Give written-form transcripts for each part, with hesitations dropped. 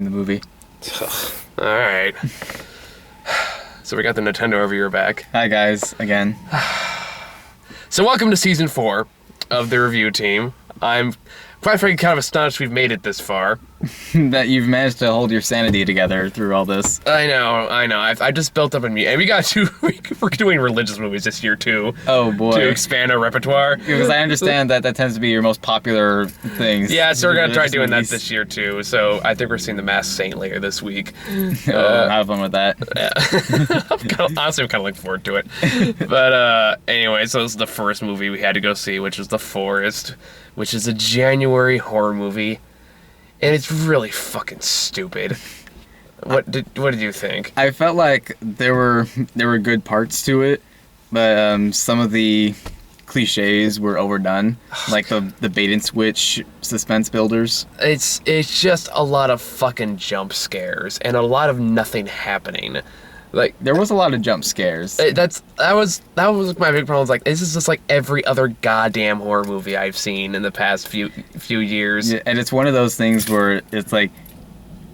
in the movie. All right. So we got the Nintendo reviewer back. Hi guys, again. So welcome to season 4 of the review team. I'm quite frankly kind of astonished we've made it this far. That you've managed to hold your sanity together through all this. I know. I just built up in me, and we got to. We're doing religious movies this year too. Oh boy. To expand our repertoire. Because I understand that tends to be your most popular things. Yeah, so we're gonna try doing that this year too. So I think we're seeing The Masked Saint later this week. Have fun with that. Yeah. Honestly, I'm kind of looking forward to it. But anyway, so this is the first movie we had to go see, which was The Forest, which is a January horror movie. And it's really fucking stupid. What did you think? I felt like there were good parts to it, but some of the cliches were overdone, like the bait and switch suspense builders. It's just a lot of fucking jump scares and a lot of nothing happening. Like, there was a lot of jump scares. That was my big problem. Like, this is just like every other goddamn horror movie I've seen in the past few years. Yeah, and it's one of those things where it's like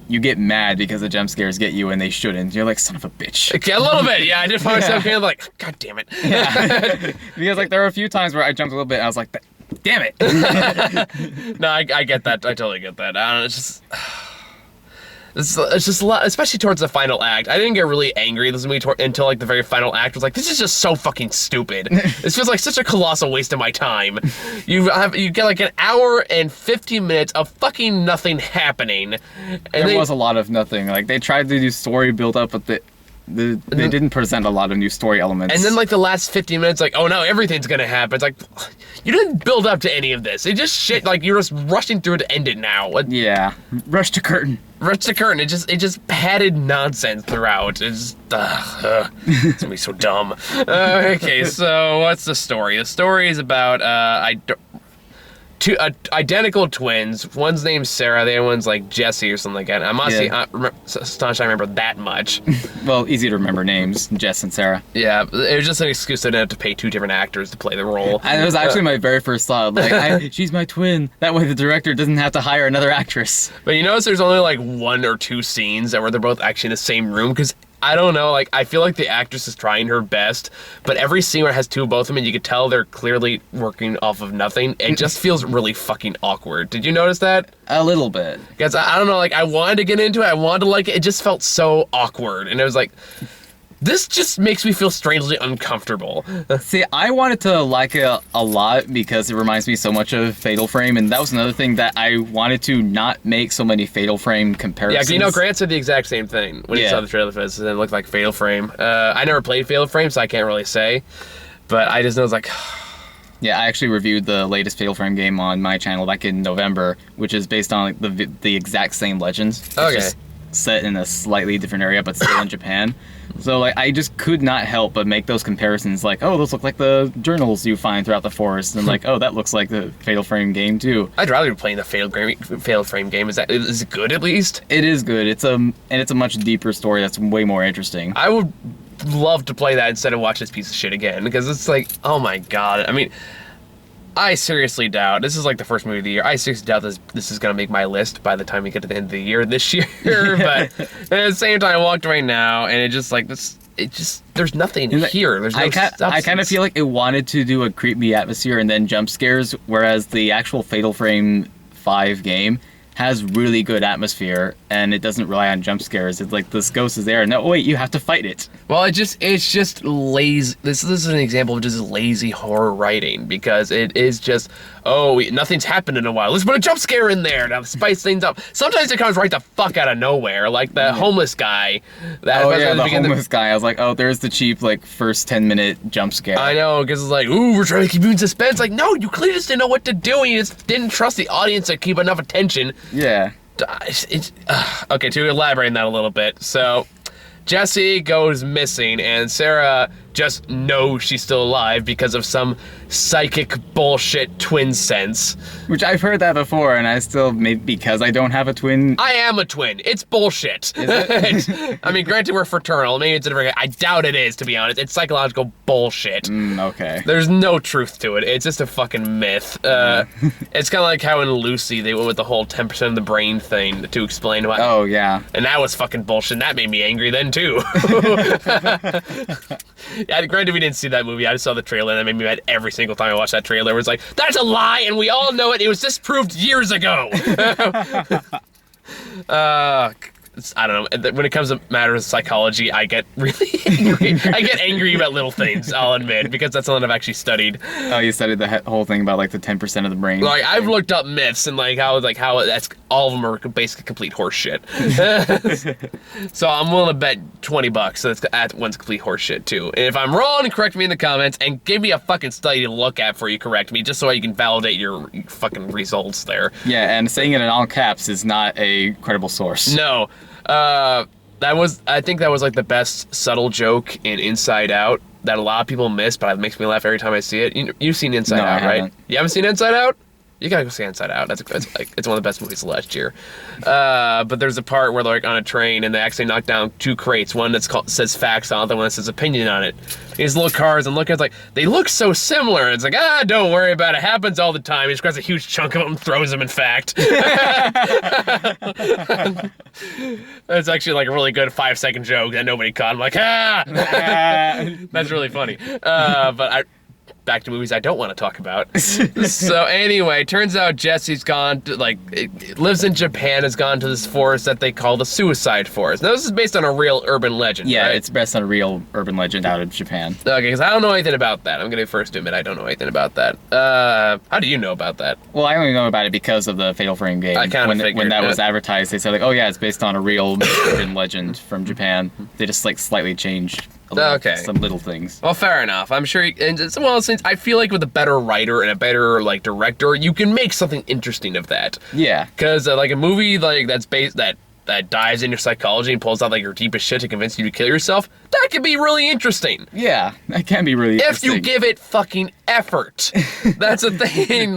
you get mad because the jump scares get you and they shouldn't. You're like, son of a bitch. Okay, a little bit, yeah. I did find myself kind of like, God damn it. Yeah. Because like there were a few times where I jumped a little bit and I was like, damn it. No, I get that. I totally get that. I don't know, it's just a lot, especially towards the final act. I didn't get really angry this movie until like the very final act. I was like, this is just so fucking stupid. This feels like such a colossal waste of my time. You get like an hour and 15 minutes of fucking nothing happening. And there was a lot of nothing. Like they tried to do story build up, but they didn't present a lot of new story elements. And then like the last 15 minutes, like, oh no, everything's gonna happen. It's like, you didn't build up to any of this. It just shit, like you're just rushing through to end it now. Yeah, rush to curtain. Rush to curtain. It just padded nonsense throughout. It's gonna be so dumb. Okay, so what's the story? The story is about two identical twins. One's named Sarah, the other one's like Jessie or something like that. I'm honestly astonished I remember that much. Well, easy to remember names, Jess and Sarah. Yeah, it was just an excuse they didn't have to pay two different actors to play the role. And it was actually my very first thought. Like, she's my twin. That way the director doesn't have to hire another actress. But you notice there's only like 1 or 2 scenes where they're both actually in the same room, because I don't know, like, I feel like the actress is trying her best, but every scene where it has two of both of them, and you can tell they're clearly working off of nothing, it just feels really fucking awkward. Did you notice that? A little bit. Because, I don't know, like, I wanted to get into it, I wanted to like it, it just felt so awkward, and it was like, this just makes me feel strangely uncomfortable. See, I wanted to like it a lot because it reminds me so much of Fatal Frame, and that was another thing that I wanted to not make so many Fatal Frame comparisons. Yeah, you know, Grant said the exact same thing when he saw the trailer for this, and it looked like Fatal Frame. I never played Fatal Frame, so I can't really say, but I just know it's like... Yeah, I actually reviewed the latest Fatal Frame game on my channel back in November, which is based on like, the exact same legends. It's just set in a slightly different area, but still in Japan. So like I just could not help but make those comparisons, like, oh, those look like the journals you find throughout the forest, and like, oh, that looks like the Fatal Frame game too. I'd rather be playing the Fatal Frame game. Is it good at least? It is good. It's a much deeper story that's way more interesting. I would love to play that instead of watch this piece of shit again, because it's like, oh my god. I mean, I seriously doubt, this is like the first movie of the year, I seriously doubt this is going to make my list by the time we get to the end of the year this year, but at the same time, I walked right now, and it just like, there's nothing here, there's no substance. I kind of feel like it wanted to do a creepy atmosphere and then jump scares, whereas the actual Fatal Frame 5 game has really good atmosphere, and it doesn't rely on jump scares. It's like, this ghost is there, and no, wait, you have to fight it. Well, it's just lazy. This is an example of just lazy horror writing, because it is just, oh, nothing's happened in a while. Let's put a jump scare in there to spice things up. Sometimes it comes right the fuck out of nowhere, like the homeless guy. The homeless guy. I was like, oh, there's the cheap, like, first 10-minute jump scare. I know, because it's like, ooh, we're trying to keep you in suspense. Like, no, you clearly just didn't know what to do, and you just didn't trust the audience to keep enough attention. Yeah. Okay, to elaborate on that a little bit. So, Jessie goes missing, and Sarah just know she's still alive because of some psychic bullshit twin sense. Which I've heard that before, and I still, maybe because I don't have a twin. I am a twin. It's bullshit. Is it? I mean, granted, we're fraternal. Maybe it's a different. I doubt it is, to be honest. It's psychological bullshit. Okay. There's no truth to it. It's just a fucking myth. It's kind of like how in Lucy they went with the whole 10% of the brain thing to explain why. Oh, yeah. And that was fucking bullshit. That made me angry then, too. Yeah, granted, we didn't see that movie. I just saw the trailer, and that made me mad every single time I watched that trailer. It was like, that's a lie, and we all know it. It was disproved years ago. I don't know. When it comes to matters of psychology, I get really angry. I get angry about little things, I'll admit, because that's something I've actually studied. Oh, you studied the whole thing about like the 10% of the brain. Like, I've looked up myths and how that's all of them are basically complete horse shit. So I'm willing to bet $20 that one's complete horse shit too. And if I'm wrong, correct me in the comments and give me a fucking study to look at before you correct me, just so you can validate your fucking results there. Yeah, and saying it in all caps is not a credible source. No. I think that was like the best subtle joke in Inside Out that a lot of people miss, but it makes me laugh every time I see it. You've seen Inside Out, right? Haven't. You haven't seen Inside Out? You gotta go see Inside Out. It's one of the best movies of last year. But there's a part where they're like on a train and they actually knock down two crates. One that's says facts on it, the other one that says opinion on it. These little cars and look at it's like, they look so similar. It's like, don't worry about it. It happens all the time. He just grabs a huge chunk of them and throws them in fact. That's actually like a really good 5-second joke that nobody caught. I'm like, that's really funny. Back to movies I don't want to talk about. So anyway, turns out Jesse's gone to, lives in Japan, has gone to this forest that they call the Suicide Forest. Now this is based on a real urban legend, Yeah, right? it's based on a real urban legend out of Japan. Okay, because I don't know anything about that. I'm going to first admit I don't know anything about that. How do you know about that? Well, I only know about it because of the Fatal Frame game. I kind of figured. When that was advertised, they said like, oh yeah, it's based on a real urban legend from Japan. They just like slightly changed some little things. Well, fair enough. I'm sure. Since I feel like with a better writer and a better director, you can make something interesting of that. Yeah. Because like a movie that's based that dives into psychology and pulls out like your deepest shit to convince you to kill yourself, that could be really interesting. Yeah, that can be really interesting. If you give it fucking effort. That's a thing.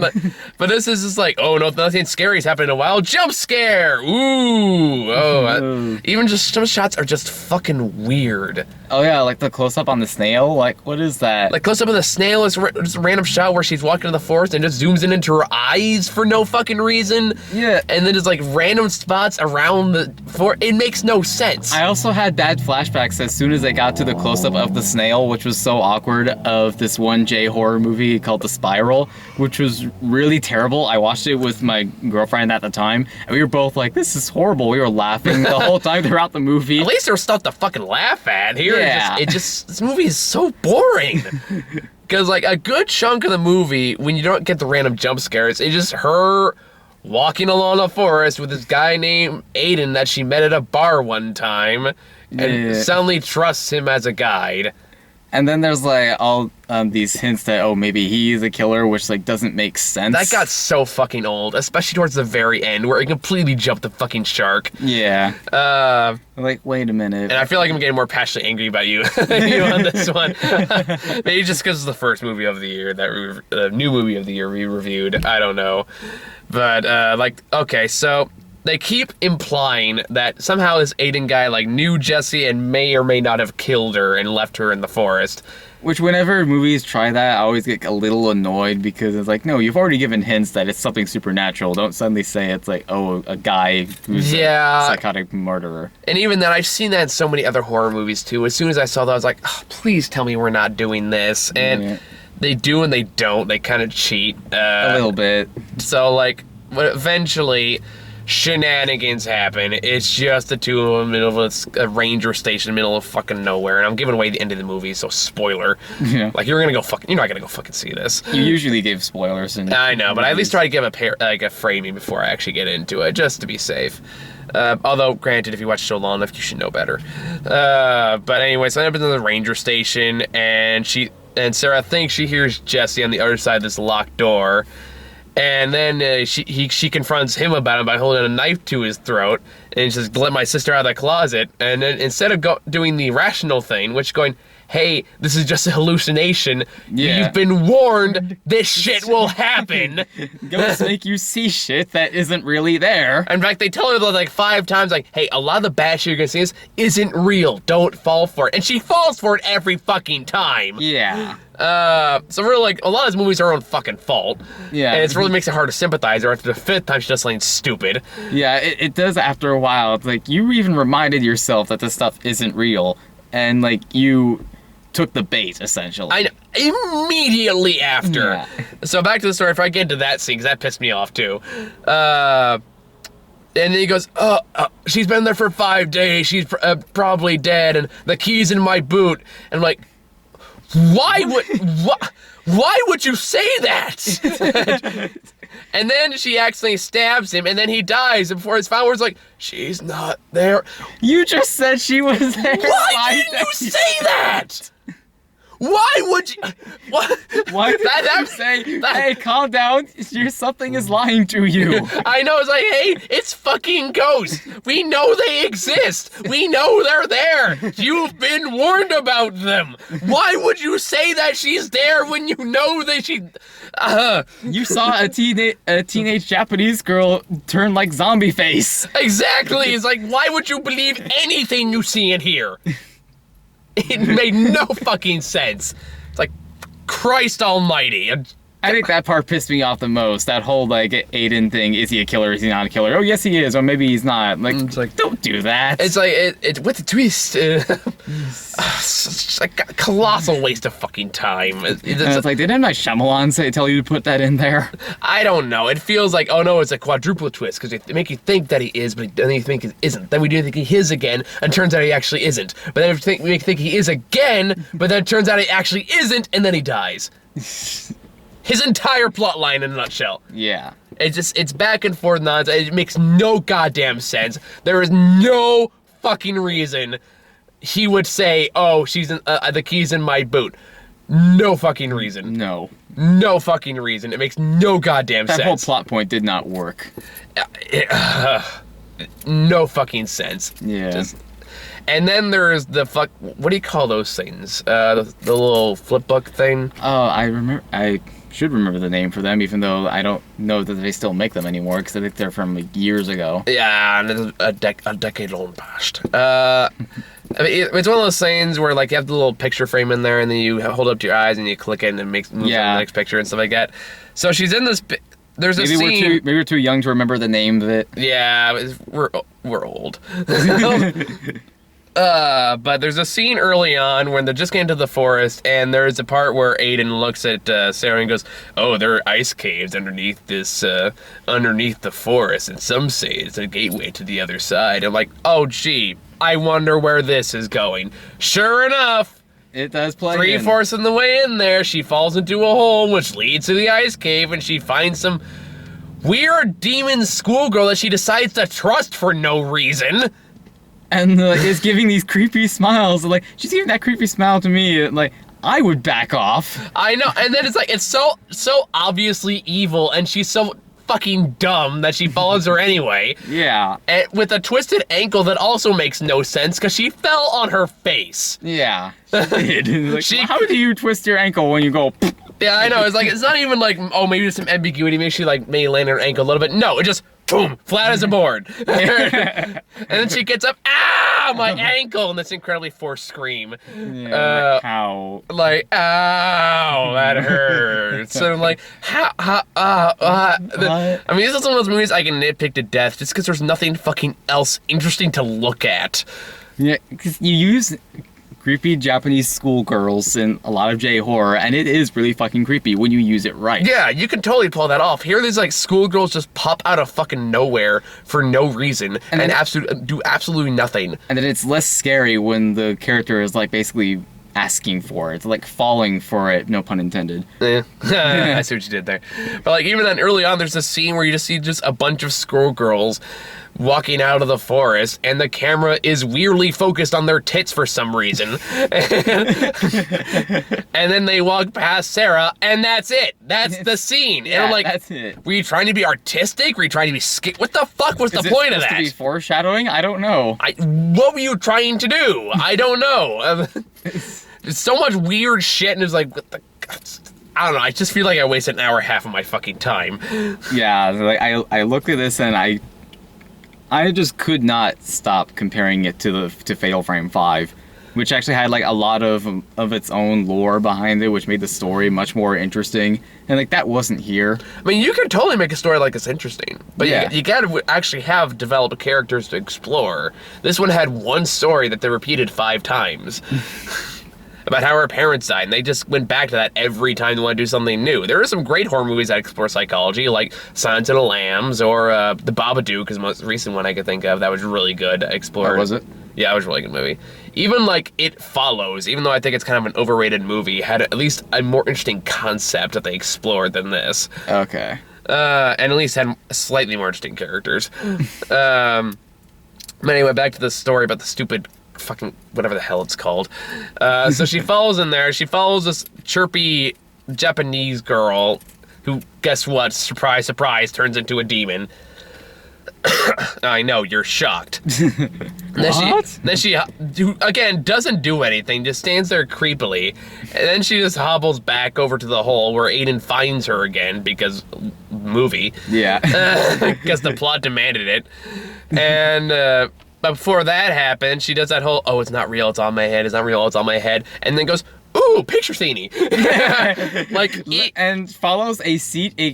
But this is just like, oh no, nothing scary's happened in a while. Jump scare! Ooh! Even just some shots are just fucking weird. Oh yeah, like the close-up on the snail? Like, what is that? Like, close-up of the snail is just a random shot where she's walking in the forest and just zooms in into her eyes for no fucking reason. Yeah. And then just like random spots around the forest. It makes no sense. I also had bad flashbacks as soon as I got to the close-up of the snail, which was so awkward, of this one J horror movie called The Spiral, which was really terrible. I watched it with my girlfriend at the time, and we were both like, this is horrible. We were laughing the whole time throughout the movie. At least there was stuff to fucking laugh at. Here, Yeah. this movie is so boring. Because like a good chunk of the movie, when you don't get the random jump scares, it's just her walking along the forest with this guy named Aiden that she met at a bar one time, and suddenly trusts him as a guide. And then there's like all these hints that, maybe he's a killer, which like doesn't make sense. That got so fucking old, especially towards the very end where it completely jumped the fucking shark. Yeah. Like, wait a minute. And I feel like I'm getting more passionately angry about you, you on this one. Maybe just because it's the first movie of the year, the new movie of the year we reviewed. I don't know. But, okay, so they keep implying that somehow this Aiden guy, knew Jessie and may or may not have killed her and left her in the forest. Which, whenever movies try that, I always get a little annoyed because it's like, no, you've already given hints that it's something supernatural. Don't suddenly say it's like, a guy who's a psychotic murderer. And even then, I've seen that in so many other horror movies, too. As soon as I saw that, I was like, please tell me we're not doing this. And they do and they don't. They kind of cheat. A little bit. So, eventually shenanigans happen. It's just the two of them in the middle of a ranger station in the middle of fucking nowhere, and I'm giving away the end of the movie, so spoiler. Yeah. You're not gonna go fucking see this. You usually give spoilers. I know, but I at least try to give a framing before I actually get into it, just to be safe. Although, granted, if you watch so long enough, you should know better. But anyway, so I end up in the ranger station, and Sarah thinks she hears Jessie on the other side of this locked door. And then she confronts him about it by holding a knife to his throat. and just let my sister out of the closet. And then instead of doing the rational thing, which going, hey, this is just a hallucination. Yeah. You've been warned. This shit will happen. Ghosts make you see shit that isn't really there. In fact, they tell her like 5 times, like, hey, a lot of the bad shit you're gonna see isn't real. Don't fall for it. And she falls for it every fucking time. Yeah. So really, like, a lot of these movies are her own fucking fault. Yeah. And it really makes it hard to sympathize her after the 5th time she does something stupid. Yeah, it does after a while. It's like, you even reminded yourself that this stuff isn't real. And, like, you took the bait, essentially. I know, immediately after. Yeah. So back to the story, if I get into that scene, because that pissed me off, too. And then he goes, she's been there for 5 days, she's probably dead, and the key's in my boot. And I'm like, why would you say that? And then she accidentally stabs him, and then he dies. And before his followers like, she's not there. You just said she was there. Why didn't you say that? Why would you? What? Why did you say, hey, calm down, something is lying to you? I know, it's like, hey, it's fucking ghosts. We know they exist. We know they're there. You've been warned about them. Why would you say that she's there when you know that she... You saw a teenage Japanese girl turn like zombie face. Exactly. It's like, why would you believe anything you see and hear? It made no fucking sense. It's like, Christ almighty. I think that part pissed me off the most. That whole, like, Aiden thing. Is he a killer? Is he not a killer? Oh, yes, he is. Or maybe he's not. Like, it's like, don't do that. It's like, with the twist. It's like a colossal waste of fucking time. It's like, did M. Night Shyamalan tell you to put that in there? I don't know. It feels like, oh no, it's a quadruple twist, because they make you think that he is, but then you think he isn't. Then we do think he is again, and turns out he actually isn't. But then we make you think he is again, but then it turns out he actually isn't, and then he dies. His entire plot line in a nutshell. Yeah. It's back and forth nonsense. It makes no goddamn sense. There is no fucking reason he would say, oh, she's in, the key's in my boot. No fucking reason. No. No fucking reason. It makes no goddamn sense. That whole plot point did not work. No fucking sense. Yeah. And then there's the what do you call those things? The little flip book thing? Oh, I should remember the name for them, even though I don't know that they still make them anymore, because I think they're from like years ago. Yeah, and it's a decade long past. I mean, it's one of those things where like you have the little picture frame in there, and then you hold it up to your eyes, and you click it, and it moves on to the next picture and stuff like that. So she's in this. There's a scene. Maybe we're too young to remember the name of it. Yeah, we're old. But there's a scene early on when they're just getting to the forest, and there's a part where Aiden looks at Sarah and goes, "Oh, there are ice caves underneath this, underneath the forest, and some say it's a gateway to the other side." I'm like, oh gee, I wonder where this is going. Sure enough, it does play. 3/4 of the way in there, she falls into a hole which leads to the ice cave, and she finds some weird demon schoolgirl that she decides to trust for no reason. And is giving these creepy smiles. Like, she's giving that creepy smile to me. Like, I would back off. I know, and then it's like, it's so obviously evil, and she's so fucking dumb that she follows her anyway. Yeah. And with a twisted ankle that also makes no sense, because she fell on her face. Yeah, she did. Like, how do you twist your ankle when you go... Yeah, I know. It's like, it's not even like, oh, maybe there's some ambiguity. Maybe she like may land on her ankle a little bit. No, it just boom, flat as a board. And then she gets up, ah, my ankle, and this incredibly forced scream. Yeah, ow. Like, ow, that hurts. So I'm like, I mean, this is one of those movies I can nitpick to death just because there's nothing fucking else interesting to look at. Yeah, because you use creepy Japanese schoolgirls in a lot of J-horror, and it is really fucking creepy when you use it right. Yeah, you can totally pull that off. Here, these like schoolgirls just pop out of fucking nowhere for no reason and do absolutely nothing. And then it's less scary when the character is like basically asking for it. It's like falling for it, no pun intended. Yeah, I see what you did there. But like even then, early on, there's a scene where you just see just a bunch of squirrel girls walking out of the forest, and the camera is weirdly focused on their tits for some reason. And then they walk past Sarah, and that's it. That's the scene. Yeah, and I'm like, that's it. Were you trying to be artistic? Were you trying to be what the fuck was the point of that? Is it supposed to be foreshadowing? I don't know. What were you trying to do? I don't know. There's so much weird shit, and it's like, what the... I don't know, I just feel like I wasted an hour and a half of my fucking time. Yeah, like I looked at this and I just could not stop comparing it to Fatal Frame 5, which actually had like a lot of its own lore behind it, which made the story much more interesting. And like that wasn't here. I mean, you could totally make a story like this interesting, but yeah. you gotta actually have developed characters to explore. This one had one story that they repeated 5 times. About how her parents died, and they just went back to that every time they want to do something new. There are some great horror movies that explore psychology, like Silence of the Lambs, or The Babadook is the most recent one I could think of that was really good. Explored. Oh, was it? Yeah, it was a really good movie. Even like It Follows, even though I think it's kind of an overrated movie, had at least a more interesting concept that they explored than this. Okay. And at least had slightly more interesting characters. But anyway, back to the story about the stupid fucking whatever the hell it's called. So she follows in there. She follows this chirpy Japanese girl who, guess what? Surprise, surprise, turns into a demon. I know, you're shocked. Then she again doesn't do anything, just stands there creepily, and then she just hobbles back over to the hole where Aiden finds her again because movie. Yeah. Because the plot demanded it, and. But before that happens, she does that whole, oh, it's not real, it's on my head, it's not real, it's on my head, and then goes, ooh, picture sceney. And follows a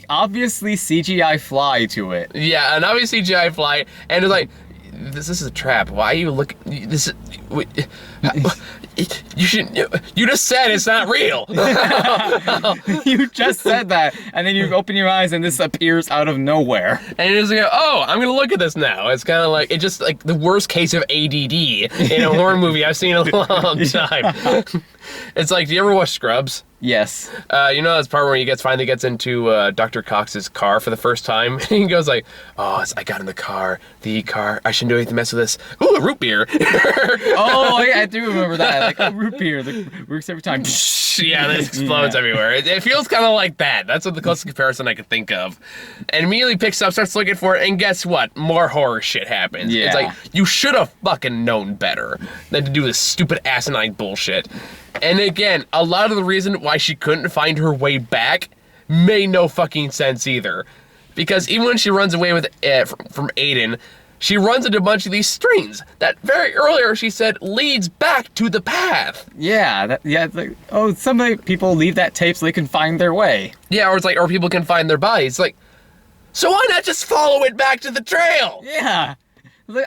obviously CGI fly to it. Yeah, an obvious CGI fly, and it's like, this is a trap. Why are you looking, this is, you just said it's not real. You just said that, and then you open your eyes and this appears out of nowhere. And you just go, oh, I'm gonna look at this now. It's kind of like, it's just like the worst case of ADD in a horror movie I've seen in a long time. It's like, do you ever watch Scrubs? Yes. You know that part where he finally gets into Dr. Cox's car for the first time? He goes like, oh, I got in the car, I shouldn't do anything to mess with this. Ooh, a root beer. Oh, yeah, I do remember that. Like, a root beer that works every time. Yeah, this explodes everywhere. It feels kind of like that. That's what the closest comparison I could think of. And immediately picks up, starts looking for it, and guess what? More horror shit happens. Yeah. It's like, you should have fucking known better than to do this stupid asinine bullshit. And again, a lot of the reason why she couldn't find her way back made no fucking sense either. Because even when she runs away with from Aiden, she runs into a bunch of these strings that very earlier she said leads back to the path. Yeah, it's like, oh, some people leave that tape so they can find their way. Yeah, or it's like, or people can find their bodies. It's like, so why not just follow it back to the trail? Yeah.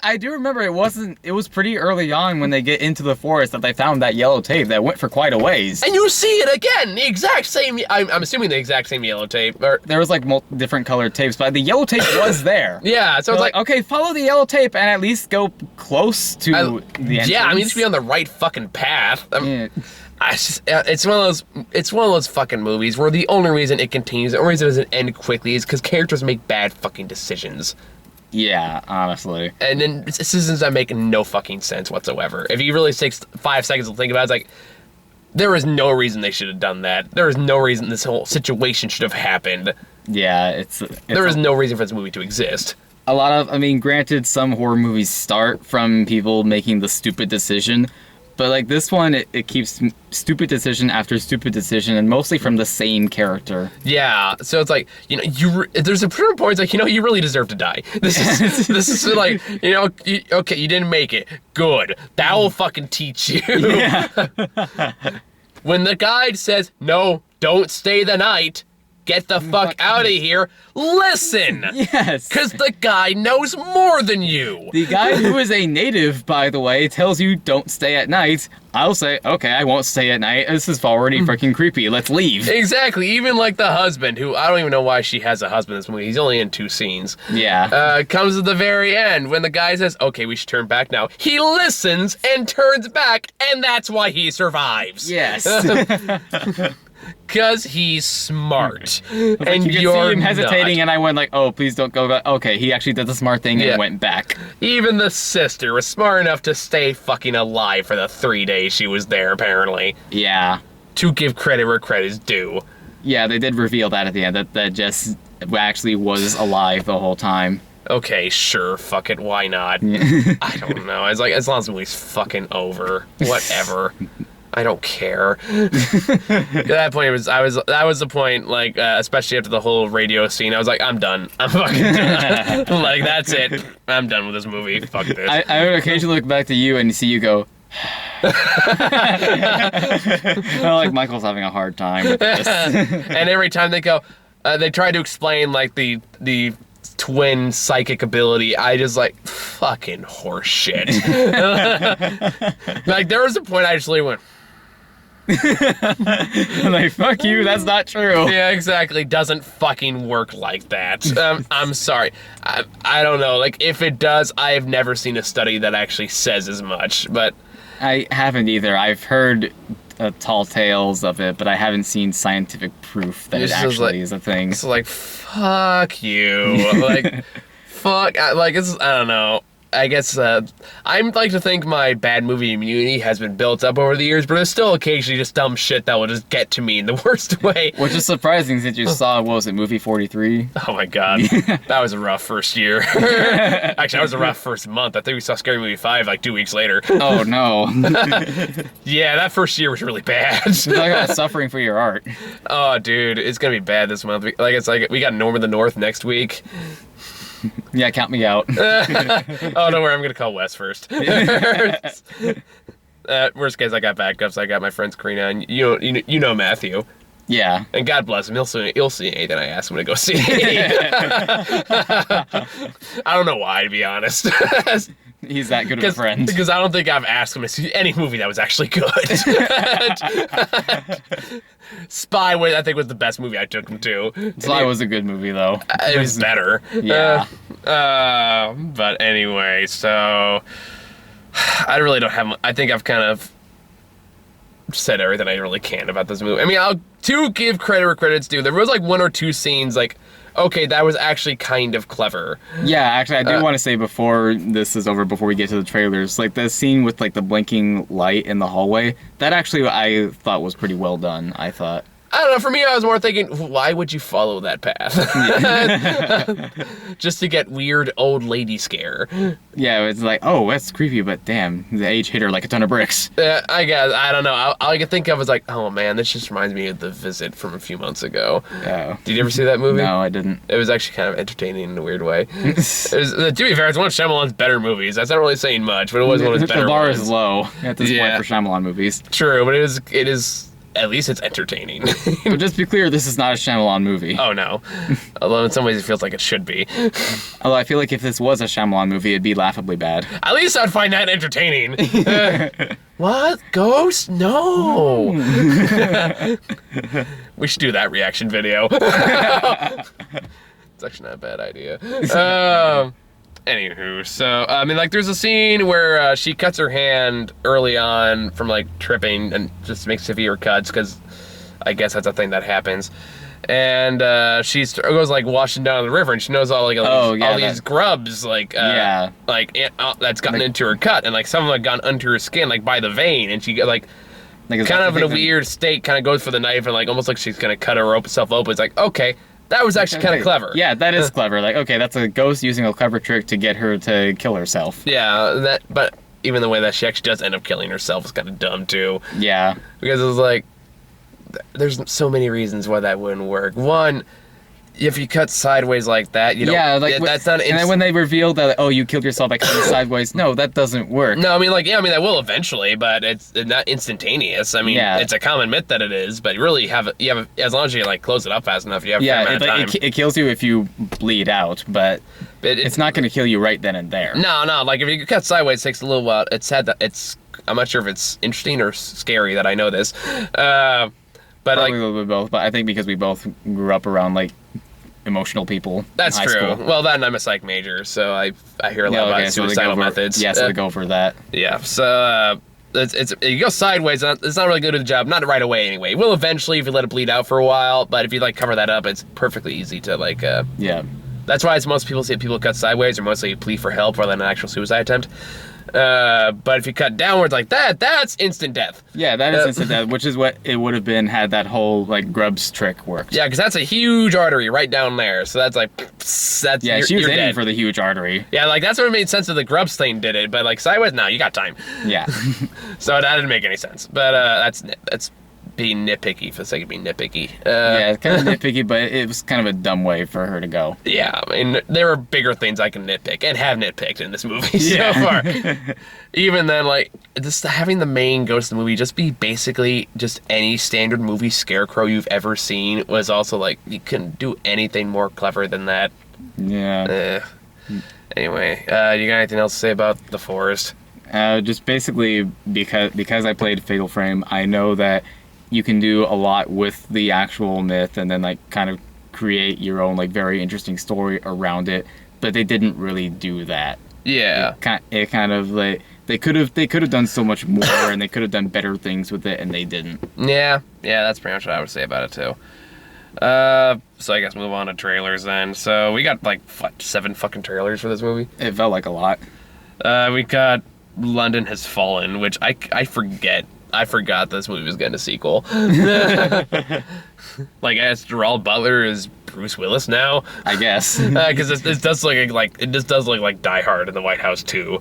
I do remember it was pretty early on when they get into the forest that they found that yellow tape that went for quite a ways. And you see it again, the exact same, I'm assuming the exact same yellow tape. There was like different colored tapes, but the yellow tape was there. Yeah, so it's like, okay, follow the yellow tape and at least go close to the entrance. Yeah, I mean, just be on the right fucking path. It's one of those fucking movies where the only reason it continues, the only reason it doesn't end quickly is because characters make bad fucking decisions. Yeah, honestly. And then decisions that make no fucking sense whatsoever. If you really take 5 seconds to think about it, it's like, there is no reason they should have done that. There is no reason this whole situation should have happened. Yeah, there is no reason for this movie to exist. Granted, some horror movies start from people making the stupid decision, but like this one, it keeps stupid decision after stupid decision, and mostly from the same character. Yeah, so it's like, there's a certain point, it's like, you really deserve to die. This is like, okay, you didn't make it. Good. That will fucking teach you. Yeah. When the guide says, no, don't stay the night, get the fuck out of here. Listen! Yes! Because the guy knows more than you! The guy who is a native, by the way, tells you don't stay at night. I'll say, okay, I won't stay at night. This is already freaking creepy. Let's leave. Exactly. Even like the husband, who I don't even know why she has a husband in this movie. He's only in 2 scenes. Yeah. Comes at the very end when the guy says, okay, we should turn back now. He listens and turns back, and that's why he survives. Yes. Because he's smart. And And you you're can see him hesitating, not. and I went like, oh, please don't go back. Okay, he actually did the smart thing Yeah. and went back. Even the sister was smart enough to stay fucking alive for the 3 days she was there, apparently. Yeah. To give credit where credit's due. Yeah, they did reveal that at the end, that Jess actually was alive the whole time. Okay, sure, fuck it, why not? I don't know. It's like, as long as the movie's fucking over, whatever. I don't care. At that point, that was the point, like, especially after the whole radio scene, I was like, I'm done. I'm fucking done. Like, that's it. I'm done with this movie. Fuck this. I would occasionally look back to you and see you go, like Michael's having a hard time with this. And every time they go, they try to explain, like, the twin psychic ability, I just like, fucking horse shit. Like, there was a point I actually went, I'm like, fuck you, that's not true. yeah, exactly, doesn't fucking work like that. I'm sorry. I don't know, like, if it does, I have never seen a study that actually says as much, but... I haven't either. I've heard tall tales of it, but I haven't seen scientific proof that it actually is a thing. It's like, fuck you. Like, fuck, like, it's, I don't know. I guess, I'd like to think my bad movie immunity has been built up over the years, but there's still occasionally just dumb shit that will just get to me in the worst way. Which is surprising since you saw, what was it, movie 43? Oh my god. That was a rough first year. Actually, that was a rough first month. I think we saw Scary Movie 5 like 2 weeks later. Oh no. Yeah, that first year was really bad. It's like suffering for your art. Oh, dude, it's gonna be bad this month. Like, it's like, we got Norm of the North next week. Yeah, count me out. Oh, don't worry, I'm gonna call Wes first. Worst case, I got backups. I got my friends Karina and you know Matthew. Yeah. And God bless him. He'll see anything I ask him to go see. I don't know why, to be honest. He's that good of a friend. Because I don't think I've asked him to see any movie that was actually good. Spy, I think, was the best movie I took him to. Spy was a good movie, though. It was better. Yeah. But anyway, so... I really don't have... I think I've kind of said everything I really can about this movie. I mean, to give credit where credit's due, there was like 1 or 2 scenes, like, okay, that was actually kind of clever. Yeah, actually, I do want to say before this is over, before we get to the trailers, like the scene with like the blinking light in the hallway, that actually I thought was pretty well done, I thought. I don't know, for me, I was more thinking, why would you follow that path? Just to get weird old lady scare. Yeah, it's like, oh, that's creepy, but damn, the age hit her like a ton of bricks. I guess, I don't know. All I could think of was like, oh man, this just reminds me of The Visit from a few months ago. Oh. Did you ever see that movie? No, I didn't. It was actually kind of entertaining in a weird way. To be fair, it's one of Shyamalan's better movies. That's not really saying much, but it was one of his better ones. The bar is low at this point for Shyamalan movies. True, but it is at least it's entertaining. But just to be clear, this is not a Shyamalan movie. Oh no. Although in some ways it feels like it should be. Although I feel like if this was a Shyamalan movie, it'd be laughably bad. At least I'd find that entertaining. What? Ghost? No. We should do that reaction video. It's actually not a bad idea. Anywho, so, I mean, like, there's a scene where she cuts her hand early on from, like, tripping and just makes severe cuts, because I guess that's a thing that happens. And she goes, like, washing down the river, and she knows all, like, all these grubs, like, that's gotten into her cut, and, like, some of them have gotten under her skin, like, by the vein, and she, like kind of in a weird state, kind of goes for the knife, and, like, almost like she's gonna cut herself open. It's like, okay. That was actually kind of clever. Yeah, that is clever. Like, okay, that's a ghost using a clever trick to get her to kill herself. Yeah, but even the way that she actually does end up killing herself is kind of dumb, too. Yeah. Because it was like, there's so many reasons why that wouldn't work. One, if you cut sideways like that, you know, that's not. And then when they reveal that, oh, you killed yourself by cutting sideways, no, that doesn't work. No, I mean, that will eventually, but it's not instantaneous. I mean, it's a common myth that it is, but you really have as long as you like close it up fast enough, you have a fair amount of time. It kills you if you bleed out, but it's not going to kill you right then and there. No, like if you cut sideways, it takes a little while. It's sad that I'm not sure if it's interesting or scary that I know this. But probably a little bit of both, but I think because we both grew up around like emotional people. That's in high true. School. Well, that and I'm a psych major, so I hear a lot about suicidal methods. Yeah, so they go for that. Yeah, so you go sideways. It's not really good at the job. Not right away anyway. It will eventually if you let it bleed out for a while, but if you like cover that up, it's perfectly easy to like. Yeah. That's why most people see people cut sideways or mostly plea for help rather than an actual suicide attempt. But if you cut downwards like that, that's instant death. Yeah, that is instant death, which is what it would have been had that whole like Grubbs trick worked. Yeah, because that's a huge artery right down there. So that's like, yeah, she was aiming for the huge artery. Yeah, like that's what it made sense that the Grubbs thing did it, but like sideways, no, you got time. Yeah. So that didn't make any sense. But that's being nitpicky for the sake of being nitpicky. Yeah, it's kind of nitpicky, but it was kind of a dumb way for her to go. Yeah, I mean, there are bigger things I can nitpick and have nitpicked in this movie so far. Even then, like, just having the main ghost of the movie just be basically just any standard movie scarecrow you've ever seen was also like, you couldn't do anything more clever than that. Yeah. Anyway, you got anything else to say about The Forest? Just basically because I played Fatal Frame, I know that you can do a lot with the actual myth and then like kind of create your own like very interesting story around it, but they didn't really do that. Yeah. It kind of like they could have done so much more and they could have done better things with it and they didn't. Yeah, that's pretty much what I would say about it too. So I guess move on to trailers then. So we got like 7 fucking trailers for this movie. It felt like a lot. We got London Has Fallen, which I forgot this movie was getting a sequel. Like, as Gerald Butler is Bruce Willis now, I guess. Because it just does look like Die Hard in the White House too.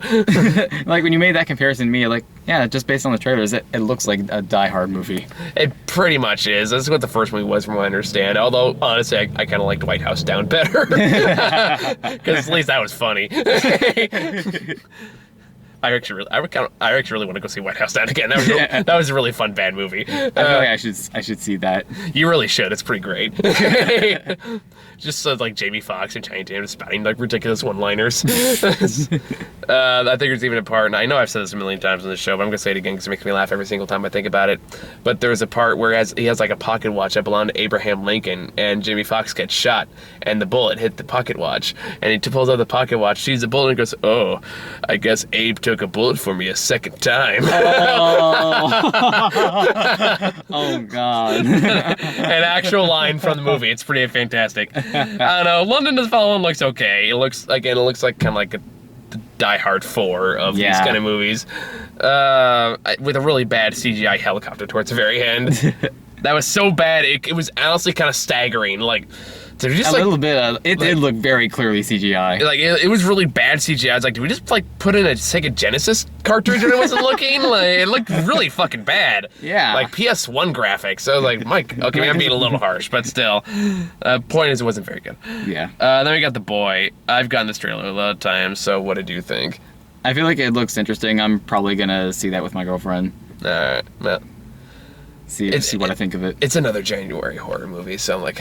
Like when you made that comparison to me, like, yeah, just based on the trailers, it looks like a Die Hard movie. It pretty much is. That's what the first movie was, from what I understand. Although honestly, I kind of liked White House Down better, because at least that was funny. I actually really want to go see White House Down again. That was a really fun bad movie. I feel like I should see that. You really should. It's pretty great. Just like Jamie Foxx and Channing Tatum spouting like ridiculous one-liners. I think there's even a part, and I know I've said this a million times on the show, but I'm gonna say it again because it makes me laugh every single time I think about it. But there's a part where he has like a pocket watch that belonged to Abraham Lincoln, and Jamie Foxx gets shot, and the bullet hit the pocket watch, and he pulls out the pocket watch, sees the bullet, and goes, "Oh, I guess Abe took a bullet for me a second time." Oh God. An actual line from the movie. It's pretty fantastic. I don't know. London Has Fallen looks okay. It looks like kind of like a Die Hard 4 of these kind of movies, with a really bad CGI helicopter towards the very end. That was so bad. It was honestly kind of staggering. Like, so just little bit. It did look very clearly CGI. Like it was really bad CGI. I was like, did we just like put in a Sega Genesis cartridge when it wasn't looking? Like, it looked really fucking bad. Yeah. Like PS1 graphics. So like, Mike, okay, maybe I'm being a little harsh, but still. Point is, it wasn't very good. Yeah. Then we got The Boy. I've gotten this trailer a lot of times. So what did you think? I feel like it looks interesting. I'm probably gonna see that with my girlfriend. Alright. Well, see what I think of it. It's another January horror movie, so I'm like.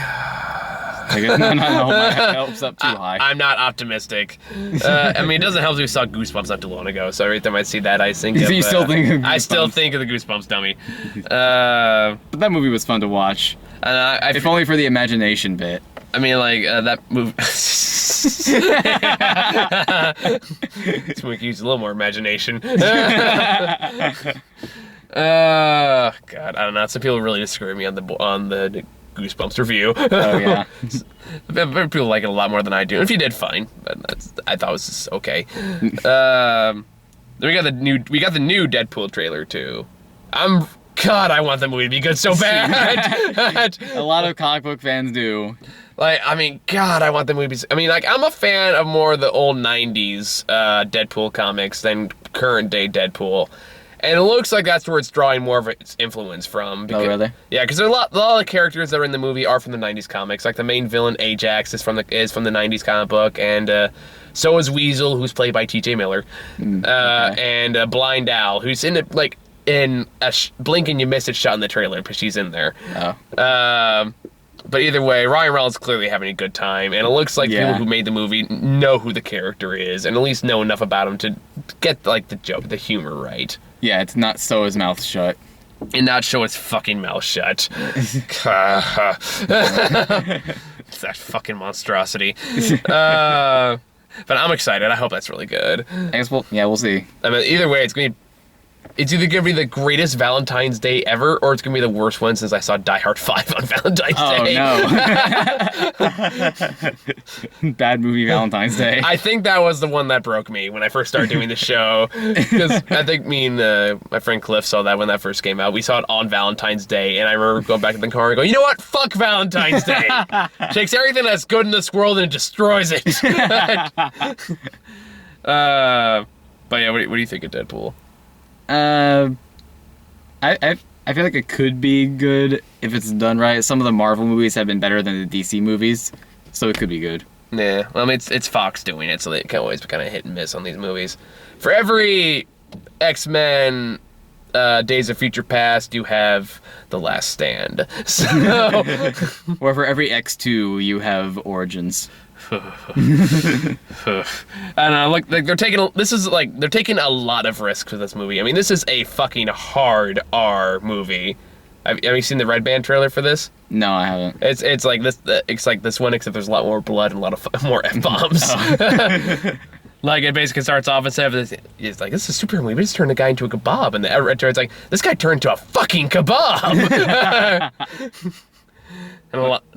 No, my hopes up too high. I'm not optimistic. I mean, it doesn't help that we saw Goosebumps not too long ago, so every time I see that, I think of... You still think of Goosebumps? I still think of the Goosebumps dummy. But that movie was fun to watch. If only for the imagination bit. I mean, like, that movie... This movie could use a little more imagination. God, I don't know. Some people really disagree with me on the Goosebumps review. Oh yeah. People like it a lot more than I do. If you did, fine. But I thought it was just okay. Then we got the new Deadpool trailer too. God, I want the movie to be good so bad. A lot of comic book fans do. Like, I mean, God, I want the movie. I mean, like, I'm a fan of more of the old '90s Deadpool comics than current day Deadpool. And it looks like that's where it's drawing more of its influence from. Oh, really? Yeah, because a lot of the characters that are in the movie are from the 90s comics. Like the main villain, Ajax, is from the 90s comic book, and so is Weasel, who's played by T.J. Miller, and Blind Owl, who's in it, like, in a blink and you miss it shot in the trailer, because she's in there. Oh. But either way, Ryan Reynolds is clearly having a good time, and it looks like people who made the movie know who the character is, and at least know enough about him to get, like, the joke, the humor right. Yeah, it's not sew his mouth shut. And not show his fucking mouth shut. It's that fucking monstrosity. But I'm excited. I hope that's really good. I guess we'll see. I mean, either way, it's either going to be the greatest Valentine's Day ever, or it's going to be the worst one since I saw Die Hard 5 on Valentine's Day. Oh, no. Bad movie Valentine's Day. I think that was the one that broke me when I first started doing the show. Because I think me and my friend Cliff saw that when that first came out. We saw it on Valentine's Day, and I remember going back to the car and going, you know what? Fuck Valentine's Day. Takes everything that's good in this world and destroys it. But yeah, what do you think of Deadpool? I feel like it could be good if it's done right. Some of the Marvel movies have been better than the DC movies, so it could be good. Yeah, well, I mean, it's Fox doing it, so they can always be kind of hit and miss on these movies. For every X-Men Days of Future Past, you have The Last Stand. So, or for every X2, you have Origins. I don't know. Look, they're taking a lot of risks with this movie. I mean, this is a fucking hard R movie. Have you seen the Red Band trailer for this? No, I haven't. It's like this. It's like this one, except there's a lot more blood and a lot of more F-bombs. Oh. Like, it basically starts off instead of this, it's like, this is a superhero movie, we just turned a guy into a kebab, and the red it's like, this guy turned into a fucking kebab.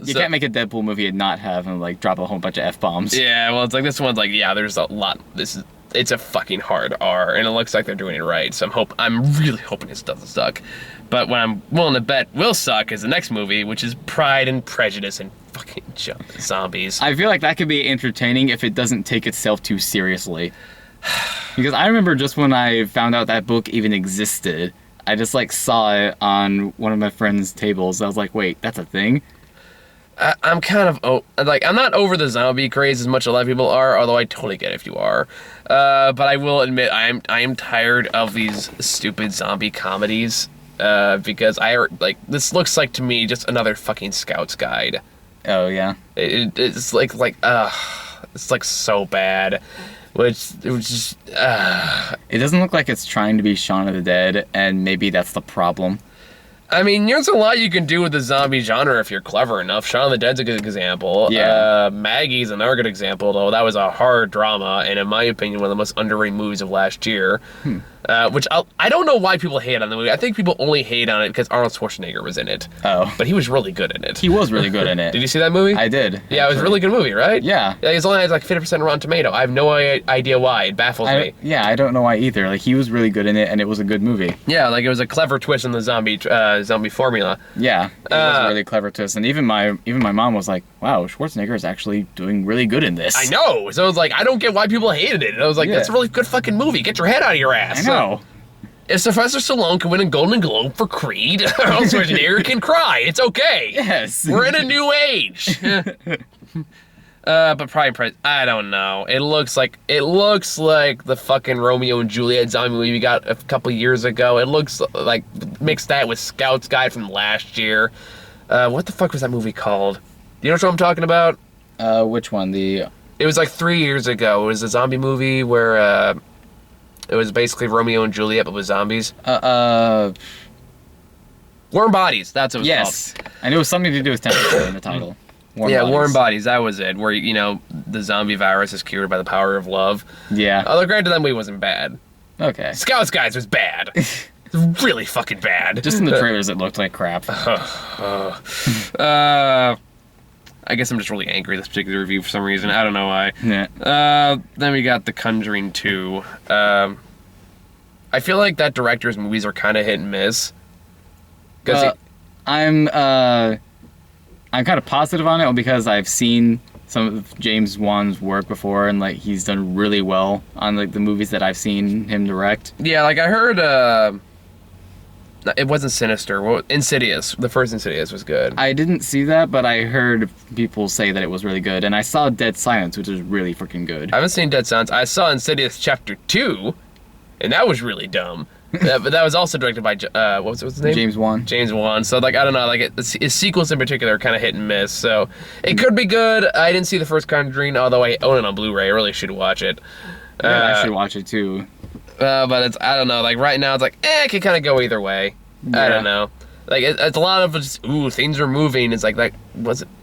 You can't make a Deadpool movie and not have him, like, drop a whole bunch of F-bombs. Yeah, well, it's like, this one's like, yeah, there's a lot. It's a fucking hard R, and it looks like they're doing it right, so I'm really hoping it doesn't suck. But what I'm willing to bet will suck is the next movie, which is Pride and Prejudice and fucking zombies. I feel like that could be entertaining if it doesn't take itself too seriously. Because I remember just when I found out that book even existed, I just, like, saw it on one of my friend's tables. I was like, wait, that's a thing? I'm kind of, I'm not over the zombie craze as much as a lot of people are, although I totally get it if you are. But I will admit, I am tired of these stupid zombie comedies, because this looks like, to me, just another fucking Scout's Guide. Oh, yeah? It's like, it's like so bad. It doesn't look like it's trying to be Shaun of the Dead, and maybe that's the problem. I mean, there's a lot you can do with the zombie genre if you're clever enough. Shaun of the Dead's a good example. Yeah. Maggie's another good example, though. That was a horror drama, and in my opinion, one of the most underrated movies of last year. Which I don't know why people hate on the movie. I think people only hate on it because Arnold Schwarzenegger was in it. Oh. But he was really good in it. He was really good in it. Did you see that movie? I did. Yeah, it was a really good movie, right? Yeah. He's only has like 50% Rotten Tomato. I have no idea why. It baffles me. Yeah, I don't know why either. Like, he was really good in it, and it was a good movie. Yeah, like, it was a clever twist on the zombie formula. Yeah, it was a really clever twist. And even my mom was like, wow, Schwarzenegger is actually doing really good in this. I know. So I was like, I don't get why people hated it. And I was like, that's a really good fucking movie. Get your head out of your ass. I know. If Sylvester Stallone can win a Golden Globe for Creed, Arnold Schwarzenegger can cry. It's okay. Yes. We're in a new age. But probably, I don't know. It looks like the fucking Romeo and Juliet zombie movie we got a couple years ago. It looks like, mix that with Scout's Guide from last year. What the fuck was that movie called? Do you know what I'm talking about? Which one? It was like 3 years ago. It was a zombie movie where, it was basically Romeo and Juliet, but with zombies. Warm Bodies. That's what it was yes. Called. I knew it was something to do with temperature in the title. Warm Bodies. That was it. Where, the zombie virus is cured by the power of love. Yeah. Although, granted, that movie wasn't bad. Okay. Scout's Guys was bad. Really fucking bad. Just in the trailers, it looked like crap. I guess I'm just really angry at this particular review for some reason. I don't know why. Yeah. Then we got The Conjuring 2. I feel like that director's movies are kind of hit and miss. I'm kind of positive on it because I've seen some of James Wan's work before, and like he's done really well on like the movies that I've seen him direct. Yeah, like I heard. It wasn't Sinister. Insidious. The first Insidious was good. I didn't see that, but I heard people say that it was really good, and I saw Dead Silence, which is really freaking good. I haven't seen Dead Silence. I saw Insidious Chapter 2, and that was really dumb. But that was also directed by what's his name? James Wan. James Wan. So like I don't know, like his sequels in particular are kind of hit and miss. So it could be good. I didn't see the first Conjuring, although I own it on Blu-ray. I really should watch it. I should watch it too. But it's, I don't know, like right now it's like, it can kind of go either way. Yeah. I don't know. Like it's a lot of just, ooh, things are moving. It's like that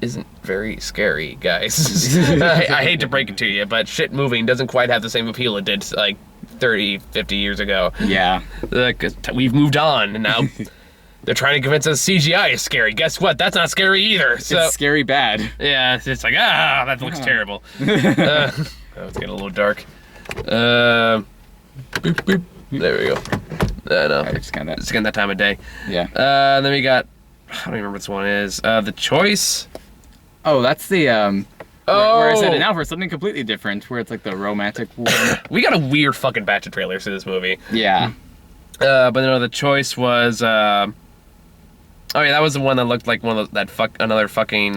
isn't very scary, guys. I hate to break it to you, but shit moving doesn't quite have the same appeal it did like 30, 50 years ago. Yeah. We've moved on, and now they're trying to convince us CGI is scary. Guess what? That's not scary either. So, it's scary bad. Yeah, it's like, that looks terrible. It's getting a little dark. Boop, boop. There we go. I know. It's getting that time of day. Yeah. Then we got, I don't even remember what this one is. The Choice. Oh, that's the where I said it now for something completely different, where it's like the romantic one. We got a weird fucking batch of trailers for this movie. Yeah. But no, The Choice was. Oh yeah, that was the one that looked like another fucking.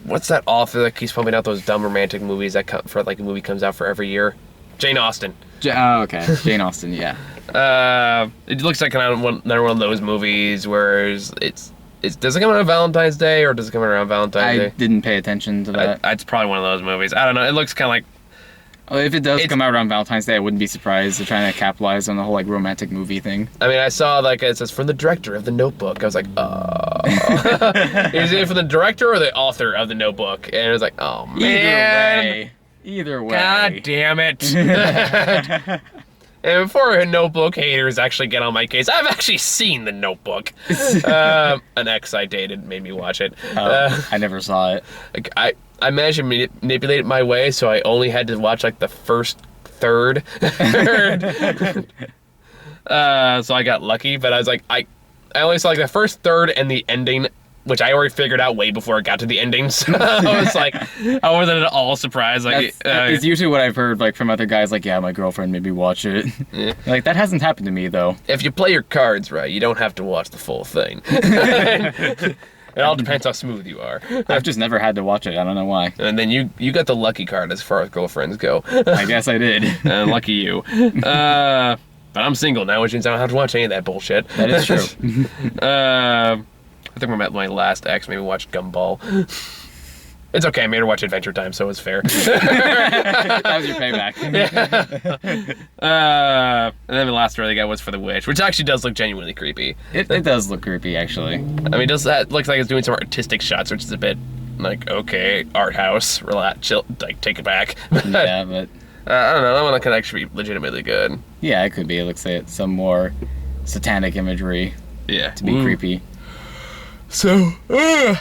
What's that author that keeps pumping out those dumb romantic movies that come for like a movie comes out for every year? Jane Austen. Okay. Jane Austen, yeah. It looks like kind of another one of those movies where does it come out on Valentine's Day or does it come out around Valentine's Day? I didn't pay attention to that. It's probably one of those movies. I don't know. It looks kind of like. Oh, if it does come out around Valentine's Day, I wouldn't be surprised. They're trying to capitalize on the whole like romantic movie thing. I mean, I saw like it says from the director of The Notebook. I was like, oh. Is it from the director or the author of The Notebook? And it was like, oh man. Either way. God damn it. And before Notebook haters actually get on my case, I've actually seen The Notebook. An ex I dated made me watch it. I never saw it. I managed to manipulate it my way, so I only had to watch like the first third. So I got lucky, but I was like, I only saw like the first third and the ending, which I already figured out way before it got to the ending. So I was like, I wasn't at all surprised. Like, it's usually what I've heard like from other guys. Like, yeah, my girlfriend made me watch it. Yeah. Like that hasn't happened to me though. If you play your cards right, you don't have to watch the full thing. It all depends how smooth you are. I've just never had to watch it. I don't know why. And then you got the lucky card as far as girlfriends go. I guess I did. Lucky you. But I'm single now, which means I don't have to watch any of that bullshit. That is true. I think we met my last ex. Maybe watched Gumball. It's okay. I made her watch Adventure Time, so it's fair. That was your payback. Yeah. And then the last story I got was for The Witch, which actually does look genuinely creepy. It does look creepy, actually. I mean, that looks like it's doing some artistic shots, which is a bit like, okay, art house, relax, chill, like take it back. Yeah, but I don't know. That one could actually be legitimately good. Yeah, it could be. It looks like it's some more satanic imagery. Yeah, to be creepy. So, you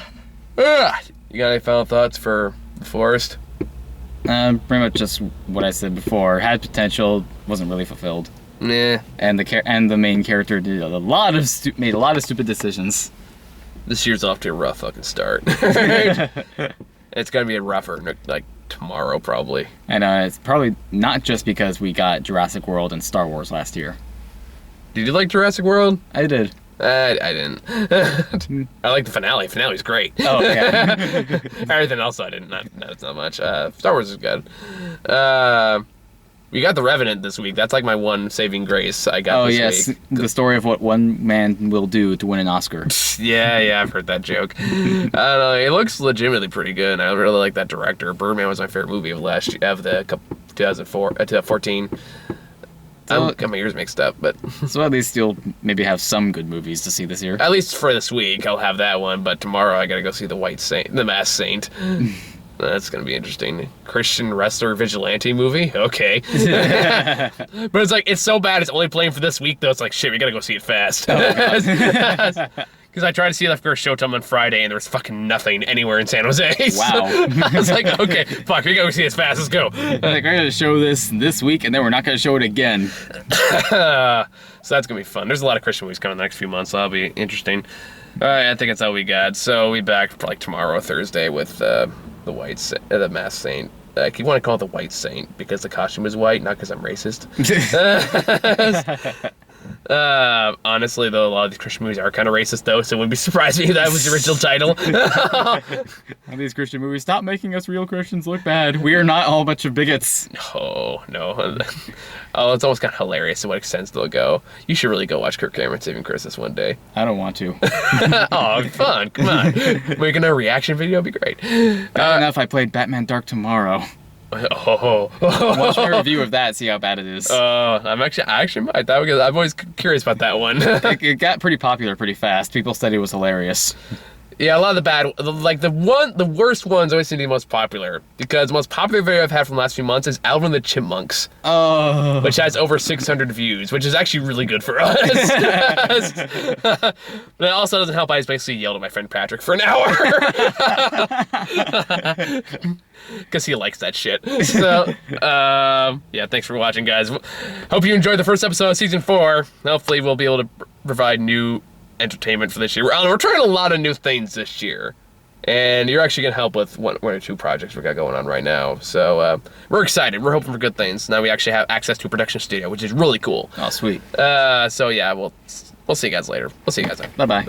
got any final thoughts for The Forest? Pretty much just what I said before. Had potential, wasn't really fulfilled. Yeah. And the main character did made a lot of stupid decisions. This year's off to a rough fucking start. It's gonna be a rougher like tomorrow probably. And it's probably not just because we got Jurassic World and Star Wars last year. Did you like Jurassic World? I did. I didn't. I like the finale. Finale's great. Oh, yeah. Everything else I didn't. Not much. Star Wars is good. We got The Revenant this week. That's like my one saving grace I got this week. The story of what one man will do to win an Oscar. Yeah, I've heard that joke. I don't know. It looks legitimately pretty good. I really like that director. Birdman was my favorite movie of 2014. I got my ears mixed up, but... So at least you'll maybe have some good movies to see this year. At least for this week, I'll have that one, but tomorrow I gotta go see The Masked Saint. That's gonna be interesting. Christian wrestler vigilante movie? Okay. But it's like, it's so bad it's only playing for this week, though. It's like, shit, we gotta go see it fast. Because I tried to see it for Showtime on Friday, and there was fucking nothing anywhere in San Jose. Wow. So I was like, okay, fuck, we gotta see it fast, let's go. Like, we're gonna show this week, and then we're not gonna show it again. So that's gonna be fun. There's a lot of Christian movies coming in the next few months, so that'll be interesting. All right, I think that's all we got. So we back for like tomorrow, Thursday, with the masked saint. Like, you want to call it the white saint because the costume is white, not because I'm racist. Honestly, though, a lot of these Christian movies are kind of racist, though, so it wouldn't be surprising if that was the original title. These Christian movies, stop making us real Christians look bad. We are not all a bunch of bigots. Oh, no. Oh, it's almost kind of hilarious to what extent they'll go. You should really go watch Kirk Cameron Saving Christmas one day. I don't want to. Oh, fun. Come on. Making a reaction video would be great. Bad enough I played Batman Dark Tomorrow. Oh. Watch my review of that, see how bad it is. I actually might. I'm always curious about that one. It got pretty popular pretty fast. People said it was hilarious. Yeah, a lot of the bad, like the worst ones always seem to be the most popular, because the most popular video I've had from the last few months is Alvin and the Chipmunks, which has over 600 views, which is actually really good for us. But it also doesn't help. I just basically yelled at my friend Patrick for an hour because he likes that shit. So, yeah, thanks for watching, guys. Hope you enjoyed the first episode of season 4. Hopefully, we'll be able to provide new entertainment for this year. We're trying a lot of new things this year, and you're actually gonna help with one or two projects we got going on right now. So we're excited. We're hoping for good things. Now we actually have access to a production studio, which is really cool. Oh, sweet. So yeah, we'll see you guys later. We'll see you guys later. Bye.